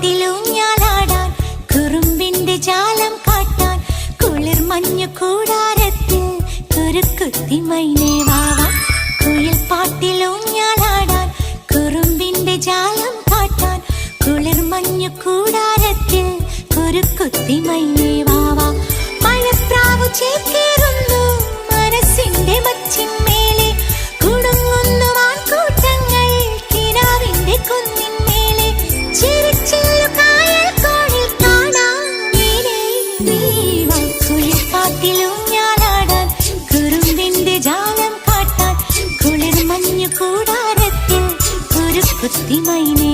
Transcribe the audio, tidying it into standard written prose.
പാട്ടിലൂഞ്ഞാലാടാൻ കുറുമ്പിന്റെ ജാലം കാട്ടാൻ കുളിർ മഞ്ഞു കൂടാരത്തിൽ കുരുക്കുത്തി മൈനേ വാവാ. കുയിൽ പാട്ടിലൂഞ്ഞാലാടാൻ കുറുമ്പിന്റെ ജാലം കാട്ടാൻ കുളിർ മഞ്ഞു കൂടാരത്തിൽ കുരുക്കുത്തി മൈനേ വാവാ. മഴപ്രാവു ചേക്കേറുന്നു മനസ്സിന്റെ മച്ചിന്മേലെ കുടുങ്ങുന്നു മാൻകൂട്ടങ്ങൾ കിനാവിന്റെ കുന്നിന്മേലെ ചിരിച്ചില്ലു കായൽ കോണിൽ കാണാം നീലേ നീവാ. കുളിർ പാട്ടിലൂഞ്ഞാലാടാൻ കുറുമ്പിന്റെ ജാലം കാട്ടാൻ കുളിർ മഞ്ഞു കൂടാരത്തിൽ കുരുക്കുത്തി മൈനേ